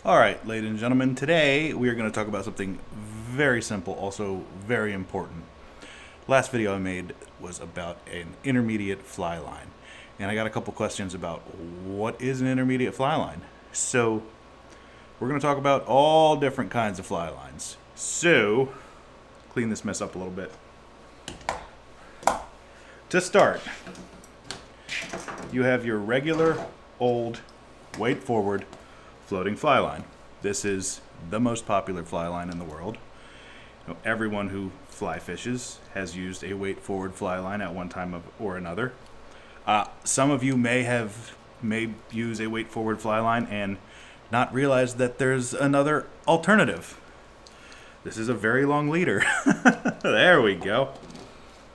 All right, ladies and gentlemen, today we are going to talk about something very simple, also very important. Last video I made was about an intermediate fly line, and I got a couple questions about what is an intermediate fly line. So, we're going to talk about all different kinds of fly lines. So, clean this mess up a little bit. To start, you have your regular, old, weight forward, floating fly line. This is the most popular fly line in the world. Everyone who fly fishes has used a weight forward fly line at one time or another. Some of you may use a weight forward fly line and not realize that there's another alternative. This is a very long leader. There we go.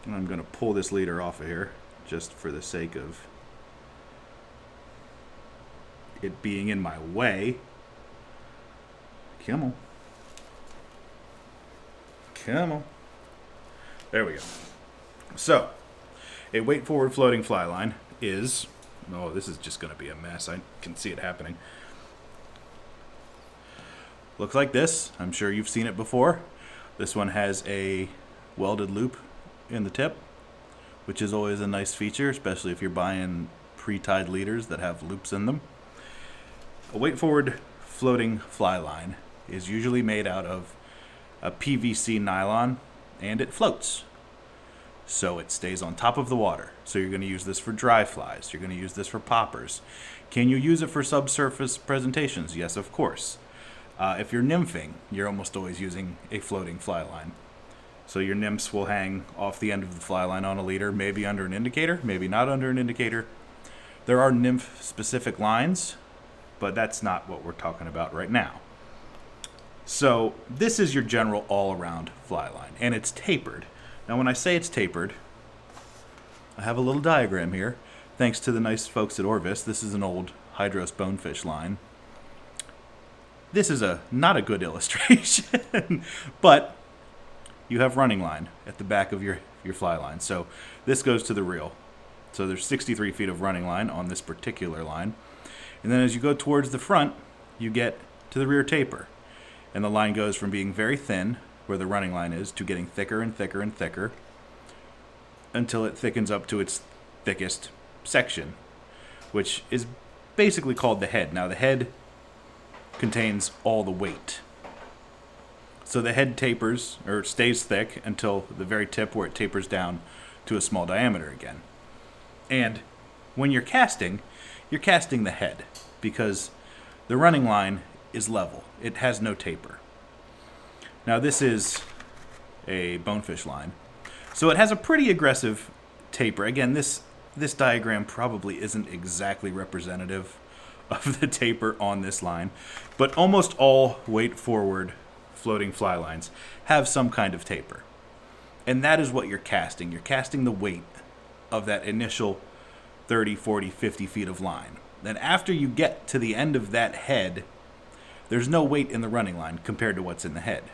And I'm going to pull this leader off of here just for the sake of it being in my way. Come on. Come on. There we go. So, a weight forward floating fly line is... Oh, this is just going to be a mess. I can see it happening. Looks like this. I'm sure you've seen it before. This one has a welded loop in the tip, which is always a nice feature, especially if you're buying pre-tied leaders that have loops in them. A weight forward floating fly line is usually made out of a PVC nylon, and it floats. So it stays on top of the water. So you're going to use this for dry flies. You're going to use this for poppers. Can you use it for subsurface presentations? Yes, of course. If you're nymphing, you're almost always using a floating fly line. So your nymphs will hang off the end of the fly line on a leader, maybe under an indicator, maybe not under an indicator. There are nymph-specific lines, but that's not what we're talking about right now. So this is your general all-around fly line, and it's tapered. Now when I say it's tapered, I have a little diagram here. Thanks to the nice folks at Orvis, this is an old hydros bonefish line. This is not a good illustration, but you have running line at the back of your fly line. So this goes to the reel. So there's 63 feet of running line on this particular line. And then as you go towards the front, you get to the rear taper. And the line goes from being very thin, where the running line is, to getting thicker and thicker and thicker until it thickens up to its thickest section, which is basically called the head. Now the head contains all the weight. So the head tapers, or stays thick, until the very tip where it tapers down to a small diameter again. And when you're casting the head, because the running line is level. It has no taper. Now this is a bonefish line. So it has a pretty aggressive taper. Again, this diagram probably isn't exactly representative of the taper on this line, but almost all weight forward floating fly lines have some kind of taper. And that is what you're casting. You're casting the weight of that initial 30, 40, 50 feet of line. Then after you get to the end of that head, there's no weight in the running line compared to what's in the head.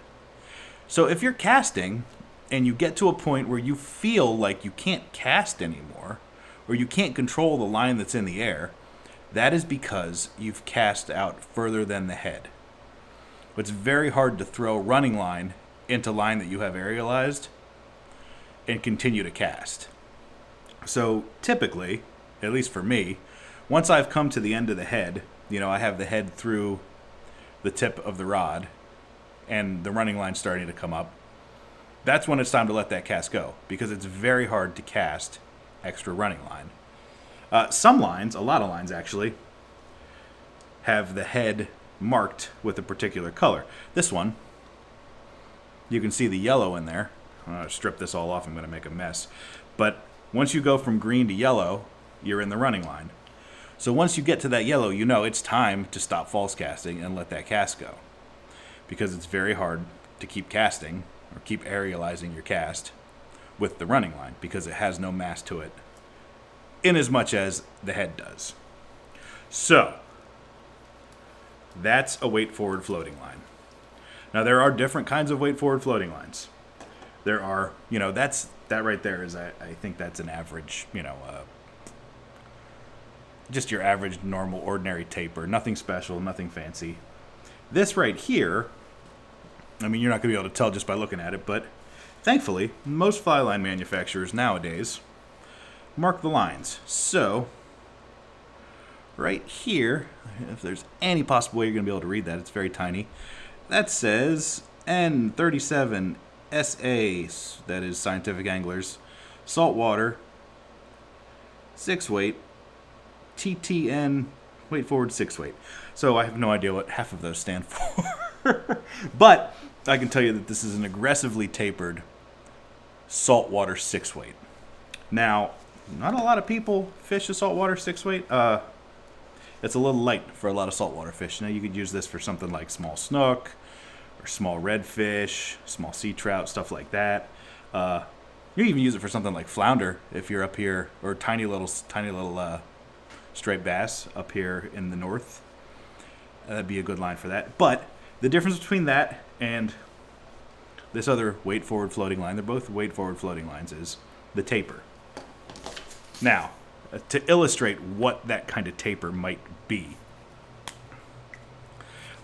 So if you're casting and you get to a point where you feel like you can't cast anymore, or you can't control the line that's in the air, that is because you've cast out further than the head. It's very hard to throw running line into line that you have aerialized and continue to cast. So typically, at least for me, once I've come to the end of the head, I have the head through the tip of the rod and the running line starting to come up, that's when it's time to let that cast go, because it's very hard to cast extra running line. Some lines, a lot of lines actually, have the head marked with a particular color. This one, you can see the yellow in there. I'm going to strip this all off. I'm going to make a mess. But once you go from green to yellow, you're in the running line. So once you get to that yellow, it's time to stop false casting and let that cast go. Because it's very hard to keep casting or keep aerializing your cast with the running line, because it has no mass to it, in as much as the head does. So that's a weight forward floating line. Now there are different kinds of weight forward floating lines. There are, that right there is, I think that's an average, just your average, normal, ordinary taper. Nothing special, nothing fancy. This right here, I mean, you're not going to be able to tell just by looking at it, but thankfully, most fly line manufacturers nowadays mark the lines. So, right here, if there's any possible way you're going to be able to read that, it's very tiny. That says N37 SA, that is Scientific Anglers, saltwater, 6-weight, TTN, weight forward 6-weight. So I have no idea what half of those stand for. But I can tell you that this is an aggressively tapered saltwater 6-weight. Now, not a lot of people fish a saltwater 6-weight. It's a little light for a lot of saltwater fish. Now you could use this for something like small snook or small redfish, small sea trout, stuff like that. You can even use it for something like flounder if you're up here, or tiny little striped bass up here in the north. That'd be a good line for that. But the difference between that and this other weight forward floating line, they're both weight forward floating lines, is the taper. Now, to illustrate what that kind of taper might be,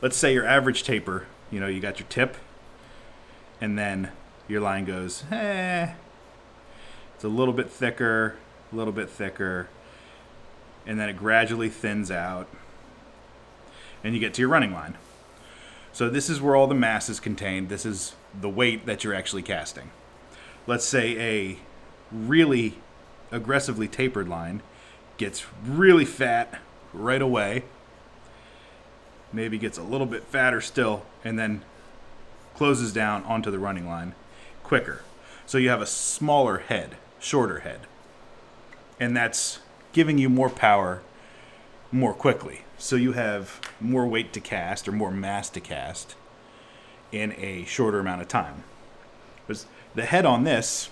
let's say your average taper, you got your tip, and then your line goes, it's a little bit thicker, and then it gradually thins out, and you get to your running line. So this is where all the mass is contained. This is the weight that you're actually casting. Let's say a really aggressively tapered line gets really fat right away, maybe gets a little bit fatter still, and then closes down onto the running line quicker. So you have a smaller head, shorter head, and that's giving you more power more quickly. So you have more weight to cast, or more mass to cast, in a shorter amount of time. Because the head on this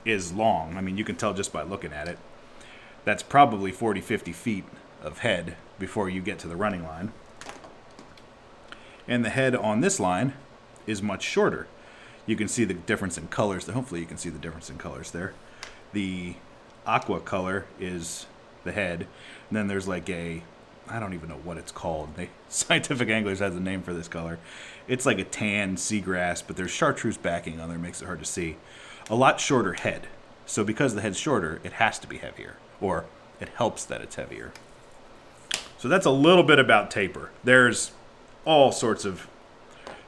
is long. I mean, you can tell just by looking at it. That's probably 40, 50 feet of head before you get to the running line. And the head on this line is much shorter. You can see the difference in colors. Hopefully you can see the difference in colors there. The aqua color is the head. And then there's like I don't even know what it's called. Scientific Anglers has a name for this color. It's like a tan seagrass, but there's chartreuse backing on there. It makes it hard to see. A lot shorter head. So because the head's shorter, it has to be heavier. Or it helps that it's heavier. So that's a little bit about taper. There's all sorts of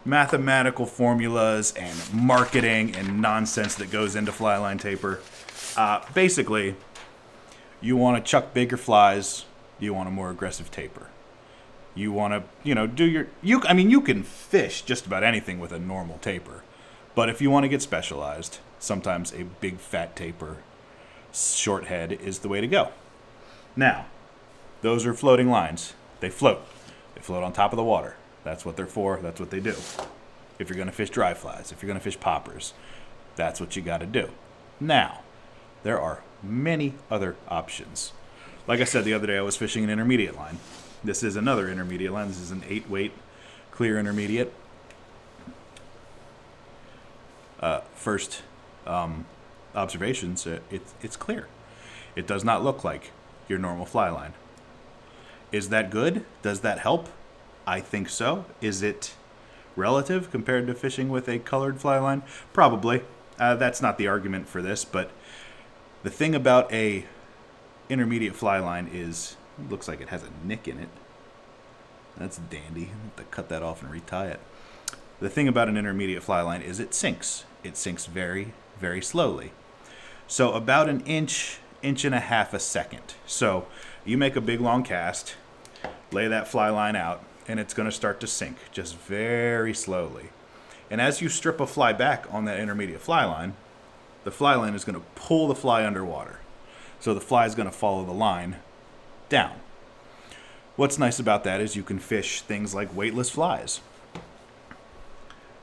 mathematical formulas and marketing and nonsense that goes into fly line taper. Basically, you want to chuck bigger flies. You want a more aggressive taper. You want to, do your... you can fish just about anything with a normal taper. But if you want to get specialized, sometimes a big fat taper, short head, is the way to go. Now, those are floating lines. They float. They float on top of the water. That's what they're for. That's what they do. If you're going to fish dry flies, if you're going to fish poppers, that's what you got to do. Now, there are many other options. Like I said the other day, I was fishing an intermediate line. This is another intermediate line. This is an 8-weight clear intermediate. First observations, it's clear. It does not look like your normal fly line. Is that good? Does that help? I think so. Is it relative compared to fishing with a colored fly line? Probably. That's not the argument for this, but the thing about a intermediate fly line is it looks like it has a nick in it. That's dandy. I have to cut that off and retie it. The thing about an intermediate fly line is it sinks. It sinks very, very slowly. So about an inch and a half a second. So you make a big long cast, lay that fly line out, and it's going to start to sink just very slowly. And as you strip a fly back on that intermediate fly line, the fly line is going to pull the fly underwater. So the fly is going to follow the line down. What's nice about that is you can fish things like weightless flies.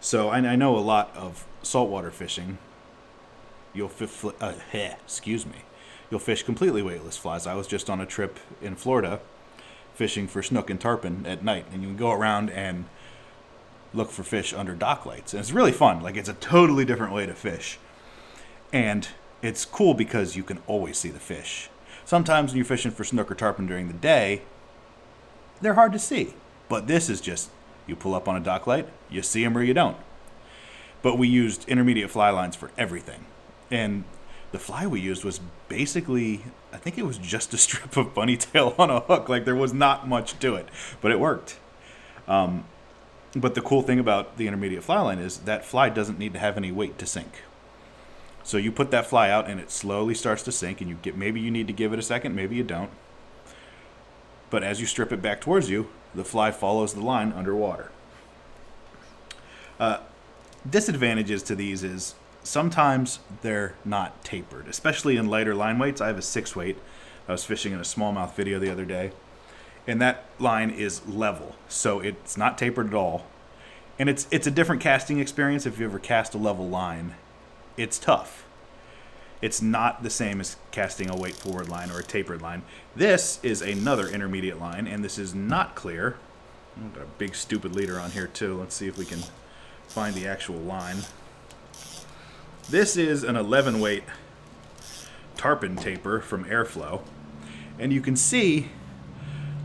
So I know a lot of saltwater fishing, you'll fish completely weightless flies. I was just on a trip in Florida fishing for snook and tarpon at night, and you can go around and look for fish under dock lights. And it's really fun. Like, it's a totally different way to fish. And it's cool because you can always see the fish. Sometimes when you're fishing for snook or tarpon during the day, they're hard to see. But this is just You pull up on a dock light, you see them or you don't. But we used intermediate fly lines for everything. And the fly we used was basically, I think it was just a strip of bunny tail on a hook. Like, there was not much to it, but it worked. But the cool thing about the intermediate fly line is that fly doesn't need to have any weight to sink. So you put that fly out and it slowly starts to sink, and maybe you need to give it a second, maybe you don't. But as you strip it back towards you, the fly follows the line underwater. Disadvantages to these is sometimes they're not tapered, especially in lighter line weights. I have a 6 weight. I was fishing in a smallmouth video the other day, and that line is level, so it's not tapered at all. And it's a different casting experience. If you ever cast a level line, it's tough. It's not the same as casting a weight forward line or a tapered line. This is another intermediate line, and this is not clear. I've got a big stupid leader on here too. Let's see if we can find the actual line. This is an 11 weight tarpon taper from Airflow, and you can see,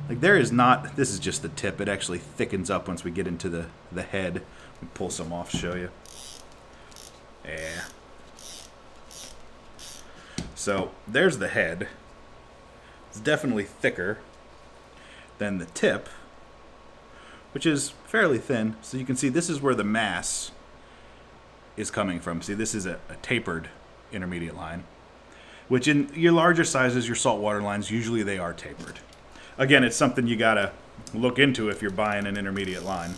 like, there is not, this is just the tip. It actually thickens up once we get into the head. Let me pull some off, show you. Yeah. So there's the head. It's definitely thicker than the tip, which is fairly thin. So you can see this is where the mass is coming from. See, this is a tapered intermediate line, which in your larger sizes, your saltwater lines, usually they are tapered. Again, it's something you gotta look into if you're buying an intermediate line.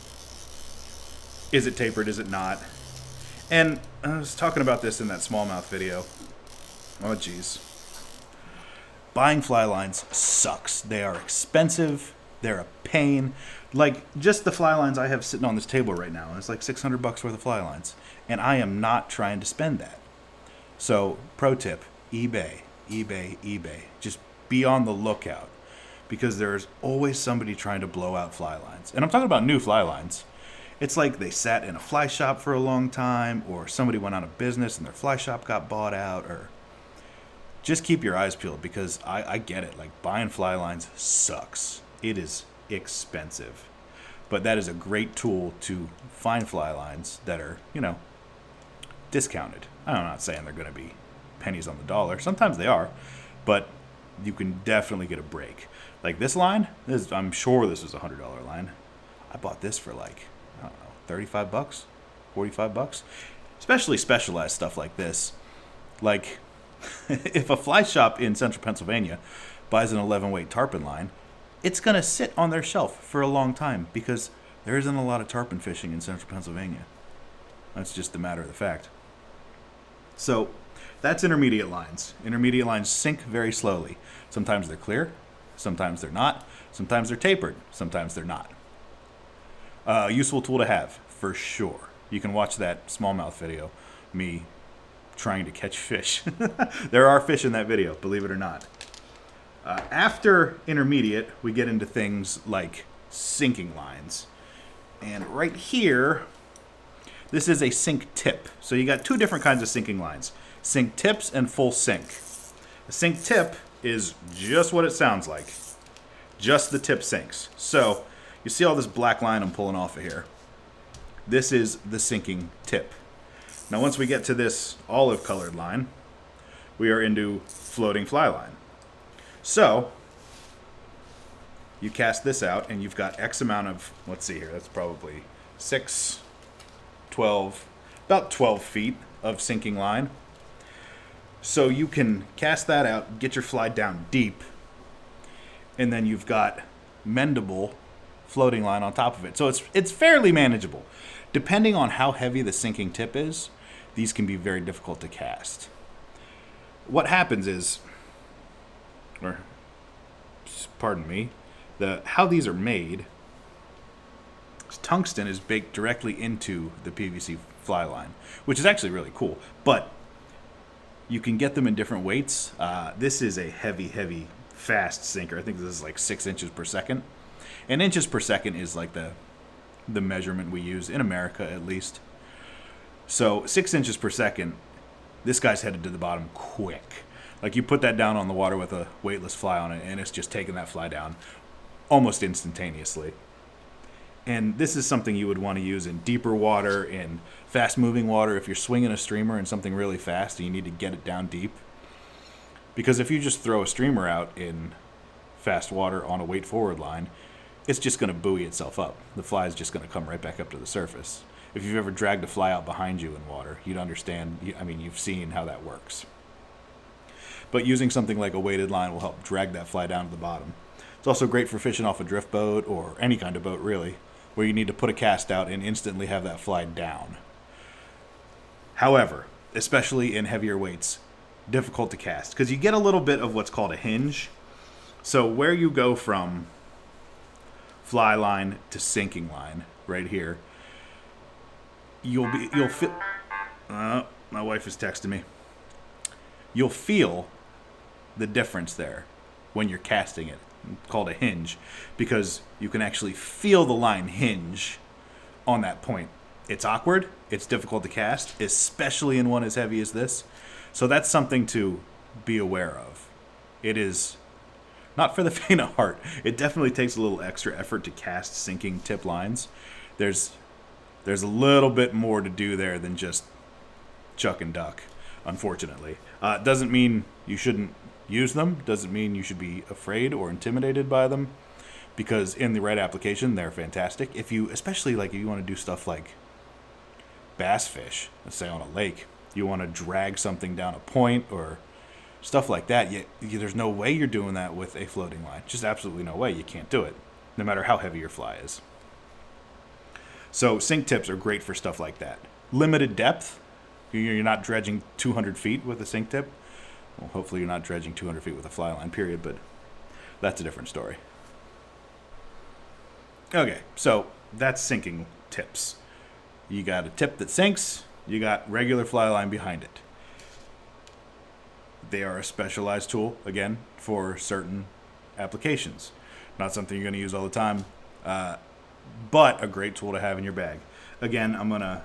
Is it tapered? Is it not? And I was talking about this in that smallmouth video. Oh, geez. Buying fly lines sucks. They are expensive. They're a pain. Like, just the fly lines I have sitting on this table right now, it's like $600 worth of fly lines. And I am not trying to spend that. So, pro tip, eBay. Just be on the lookout, because there's always somebody trying to blow out fly lines. And I'm talking about new fly lines. It's like they sat in a fly shop for a long time, or somebody went out of business and their fly shop got bought out, or just keep your eyes peeled, because I get it. Like, buying fly lines sucks. It is expensive. But that is a great tool to find fly lines that are, discounted. I'm not saying they're going to be pennies on the dollar. Sometimes they are, but you can definitely get a break. Like this line, I'm sure this is a $100 line. I bought this for like, I don't know, $35, $45. Especially specialized stuff like this. Like, if a fly shop in central Pennsylvania buys an 11 weight tarpon line, it's going to sit on their shelf for a long time, because there isn't a lot of tarpon fishing in central Pennsylvania. That's just a matter of the fact. So that's intermediate lines. Intermediate lines sink very slowly. Sometimes they're clear, sometimes they're not, sometimes they're tapered, sometimes they're not. Useful tool to have, for sure. You can watch that smallmouth video, me trying to catch fish. There are fish in that video, believe it or not. After intermediate, we get into things like sinking lines. And right here, this is a sink tip. So you got two different kinds of sinking lines. Sink tips and full sink. A sink tip is just what it sounds like. Just the tip sinks. So you see all this black line I'm pulling off of here. This is the sinking tip. Now once we get to this olive colored line, we are into floating fly line. So you cast this out and you've got X amount of, let's see here, that's probably 6, 12, about 12 feet of sinking line. So you can cast that out, get your fly down deep, and then you've got mendable floating line on top of it. So it's fairly manageable. Depending on how heavy the sinking tip is, these can be very difficult to cast. What happens is, or pardon me, how these are made, tungsten is baked directly into the PVC fly line, which is actually really cool. But you can get them in different weights. This is a heavy, fast sinker. I think this is like 6 inches per second. And inches per second is like the measurement we use in America, at least. So 6 inches per second, this guy's headed to the bottom quick. Like, you put that down on the water with a weightless fly on it, and it's just taking that fly down almost instantaneously. And this is something you would want to use in deeper water, in fast-moving water, if you're swinging a streamer in something really fast and you need to get it down deep. Because if you just throw a streamer out in fast water on a weight-forward line, it's just going to buoy itself up. The fly is just going to come right back up to the surface. If you've ever dragged a fly out behind you in water, you'd understand. You've seen how that works. But using something like a weighted line will help drag that fly down to the bottom. It's also great for fishing off a drift boat, or any kind of boat really, where you need to put a cast out and instantly have that fly down. However, especially in heavier weights, difficult to cast, because you get a little bit of what's called a hinge. So where you go from fly line to sinking line, right here, you'll feel. My wife is texting me. You'll feel the difference there when you're casting it. It's called a hinge, because you can actually feel the line hinge on that point. It's awkward. It's difficult to cast, especially in one as heavy as this. So that's something to be aware of. It is not for the faint of heart. It definitely takes a little extra effort to cast sinking tip lines. There's a little bit more to do there than just chuck and duck, unfortunately. Doesn't mean you shouldn't use them. Doesn't mean you should be afraid or intimidated by them, because in the right application, they're fantastic. Especially if you want to do stuff like bass fish, let's say on a lake, you want to drag something down a point or stuff like that. There's no way you're doing that with a floating line. Just absolutely no way. You can't do it, no matter how heavy your fly is. So sink tips are great for stuff like that. Limited depth. You're not dredging 200 feet with a sink tip. Well, hopefully you're not dredging 200 feet with a fly line, period, but that's a different story. Okay, so that's sinking tips. You got a tip that sinks, you got regular fly line behind it. They are a specialized tool, again, for certain applications. Not something you're going to use all the time, but a great tool to have in your bag. Again, I'm going to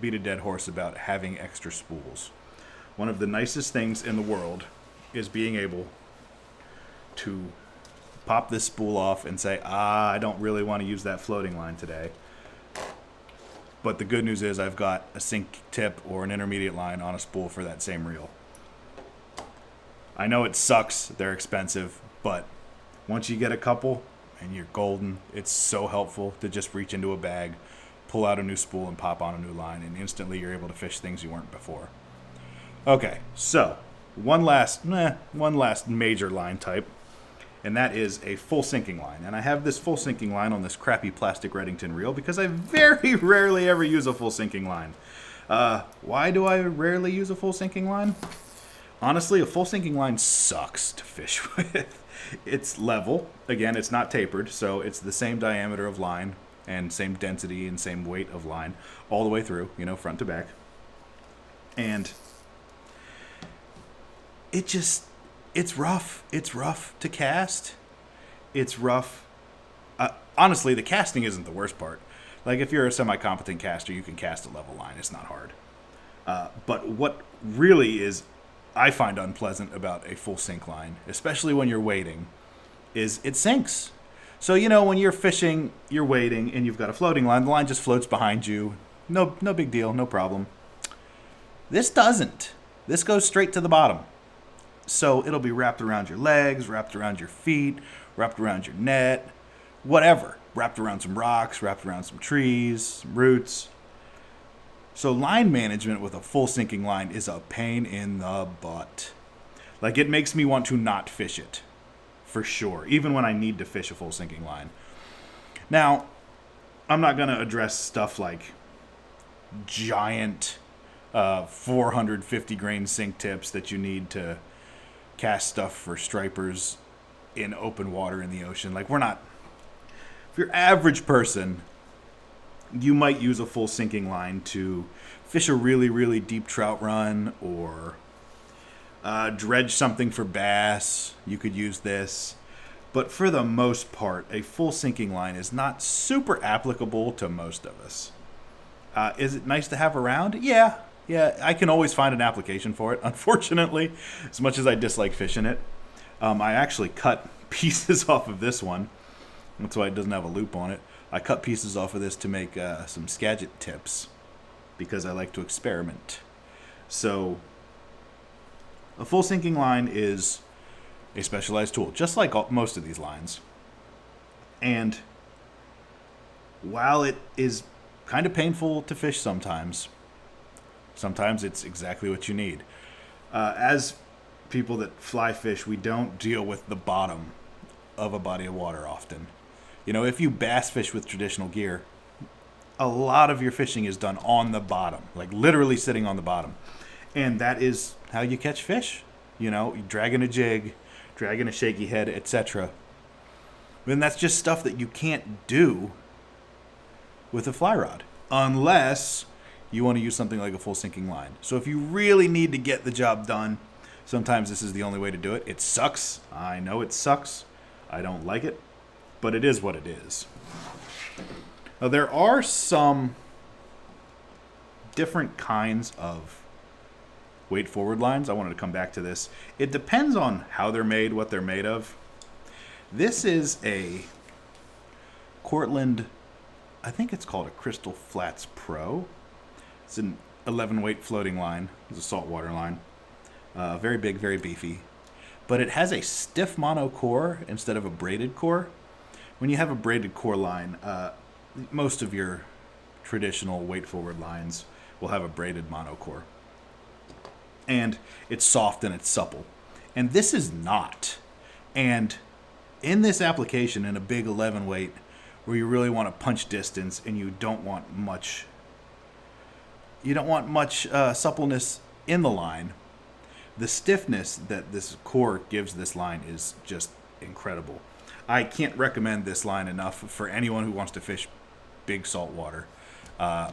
beat a dead horse about having extra spools. One of the nicest things in the world is being able to pop this spool off and say, I don't really want to use that floating line today. But the good news is I've got a sink tip or an intermediate line on a spool for that same reel. I know it sucks, they're expensive, but once you get a couple and you're golden, it's so helpful to just reach into a bag, pull out a new spool and pop on a new line, and instantly you're able to fish things you weren't before. Okay, so one last major line type, and that is a full sinking line. And I have this full sinking line on this crappy plastic Reddington reel because I very rarely ever use a full sinking line. Why do I rarely use a full sinking line? Honestly, a full sinking line sucks to fish with. It's level. Again, it's not tapered, so it's the same diameter of line and same density and same weight of line all the way through, front to back. And it's rough. It's rough to cast. It's rough. Honestly, the casting isn't the worst part. Like, if you're a semi-competent caster, you can cast a level line. It's not hard. But what really is, I find unpleasant about a full sink line, especially when you're wading, is it sinks. So, when you're fishing, you're wading, and you've got a floating line, the line just floats behind you. No big deal, no problem. This doesn't. This goes straight to the bottom. So it'll be wrapped around your legs, wrapped around your feet, wrapped around your net, whatever. Wrapped around some rocks, wrapped around some trees, some roots. So line management with a full sinking line is a pain in the butt. Like, it makes me want to not fish it, for sure, even when I need to fish a full sinking line. Now, I'm not going to address stuff like giant 450 grain sink tips that you need to cast stuff for stripers in open water in the ocean. Like, if you're average person, you might use a full sinking line to fish a really, really deep trout run or dredge something for bass. You could use this. But for the most part, a full sinking line is not super applicable to most of us. Is it nice to have around? Yeah, I can always find an application for it, unfortunately, as much as I dislike fishing it. I actually cut pieces off of this one That's why it doesn't have a loop on it. I cut pieces off of this to make some Skagit tips because I like to experiment. So a full sinking line is a specialized tool, just like most of these lines. And while it is kind of painful to fish sometimes it's exactly what you need. As people that fly fish, we don't deal with the bottom of a body of water often. You know, if you bass fish with traditional gear, a lot of your fishing is done on the bottom, like literally sitting on the bottom. And that is how you catch fish. You know, dragging a jig, dragging a shaky head, etc. And that's just stuff that you can't do with a fly rod unless you want to use something like a full sinking line. So if you really need to get the job done, sometimes this is the only way to do it. It sucks. I know it sucks. I don't like it, but it is what it is. Now, there are some different kinds of weight forward lines. I wanted to come back to this. It depends on how they're made, what they're made of. This is a Cortland, I think it's called a Crystal Flats Pro. It's an 11 weight floating line. It's a saltwater line. Very big, very beefy. But it has a stiff mono core instead of a braided core. When you have a braided core line, most of your traditional weight forward lines will have a braided mono core. And it's soft and it's supple. And this is not. And in this application, in a big 11 weight, where you really want to punch distance and you don't want much suppleness in the line, the stiffness that this core gives this line is just incredible. I can't recommend this line enough for anyone who wants to fish big saltwater. I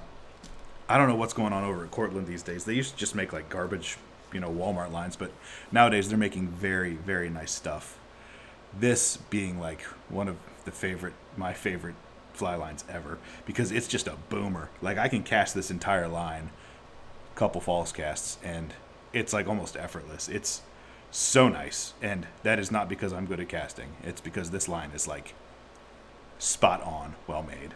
don't know what's going on over at Cortland these days. They used to just make like garbage, Walmart lines, but nowadays they're making very, very nice stuff. This being like one of my favorite fly lines ever, because it's just a boomer. Like, I can cast this entire line, couple false casts, and it's like almost effortless. It's so nice, and that is not because I'm good at casting. It's because this line is like spot on, well made.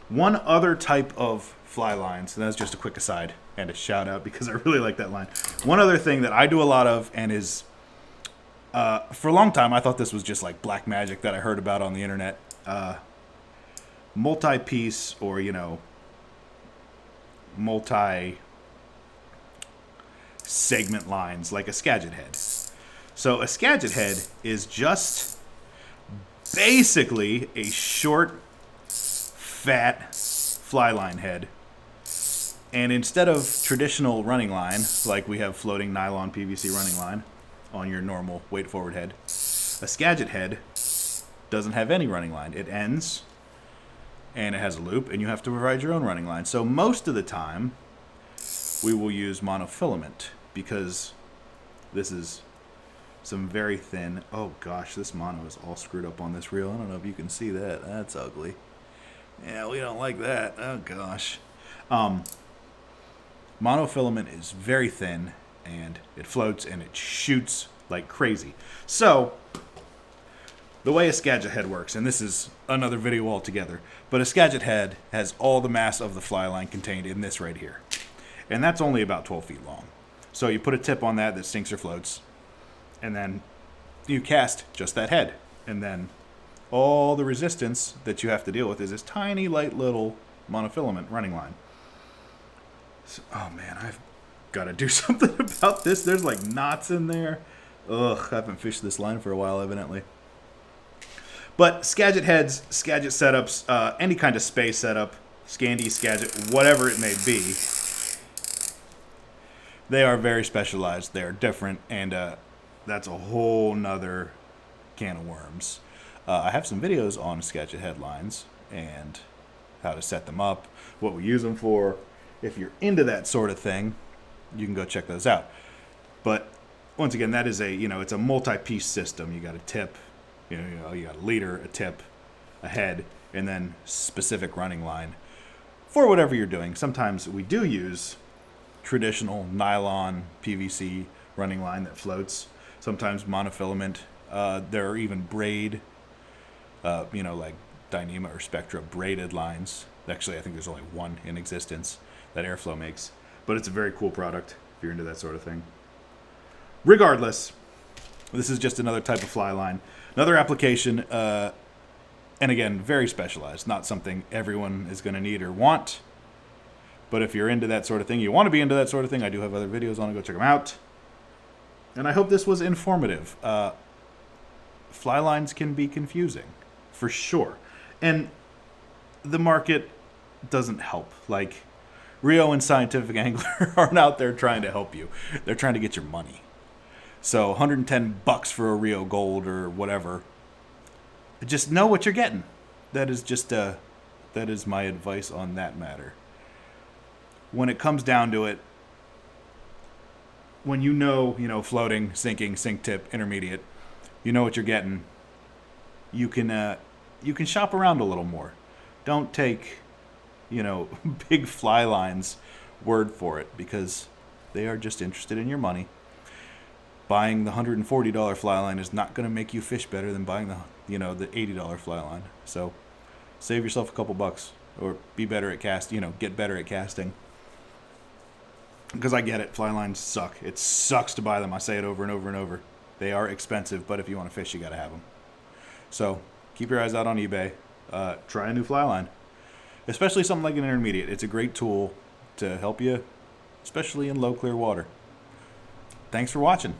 One other type of fly lines, and that's just a quick aside and a shout out because I really like that line. One other thing that I do a lot of, and is for a long time I thought this was just like black magic that I heard about on the internet. Multi-piece or multi-segment lines like a Skagit Head. So a Skagit Head is just basically a short, fat fly line head. And instead of traditional running line, like we have floating nylon PVC running line on your normal weight forward head, a Skagit Head doesn't have any running line. It ends and it has a loop, and you have to provide your own running line. So most of the time we will use monofilament because this is some very thin. Oh gosh, this mono is all screwed up on this reel. I don't know if you can see that. That's ugly. Yeah, we don't like that. Oh gosh. Monofilament is very thin, and it floats and it shoots like crazy. So the way a Skagit Head works, and this is another video altogether, but a Skagit Head has all the mass of the fly line contained in this right here. And that's only about 12 feet long. So you put a tip on that sinks or floats, and then you cast just that head. And then all the resistance that you have to deal with is this tiny, light little monofilament running line. So, oh man, I've got to do something about this. There's like knots in there. Ugh, I haven't fished this line for a while, evidently. But Skagit Heads, Skagit setups, any kind of space setup, Scandi, Skagit, whatever it may be, they are very specialized. They're different, and that's a whole nother can of worms. I have some videos on Skagit headlines and how to set them up, what we use them for. If you're into that sort of thing, you can go check those out. But once again, that is it's a multi-piece system. You got a tip, you got a leader, a tip, a head, and then specific running line for whatever you're doing. Sometimes we do use traditional nylon PVC running line that floats. Sometimes monofilament. There are even braid Like Dyneema or Spectra braided lines. Actually, I think there's only one in existence that Airflow makes, but it's a very cool product if you're into that sort of thing. Regardless, this is just another type of fly line, another application, and again, very specialized, not something everyone is going to need or want. But if you're into that sort of thing, you want to be into that sort of thing, I do have other videos on it. Go check them out. And I hope this was informative. Fly lines can be confusing, for sure. And the market doesn't help. Like, Rio and Scientific Angler aren't out there trying to help you. They're trying to get your money. So $110 for a Rio Gold or whatever. Just know what you're getting. That is my advice on that matter. When it comes down to it, when you know, floating, sinking, sink tip, intermediate, you know what you're getting. You can shop around a little more. Don't take, big fly lines word for it, because they are just interested in your money. Buying the $140 fly line is not going to make you fish better than buying the $80 fly line. So save yourself a couple bucks, or be better at get better at casting. Because I get it, fly lines suck. It sucks to buy them. I say it over and over and over. They are expensive, but if you want to fish, you got to have them. So keep your eyes out on eBay. Try a new fly line, especially something like an intermediate. It's a great tool to help you, especially in low, clear water. Thanks for watching.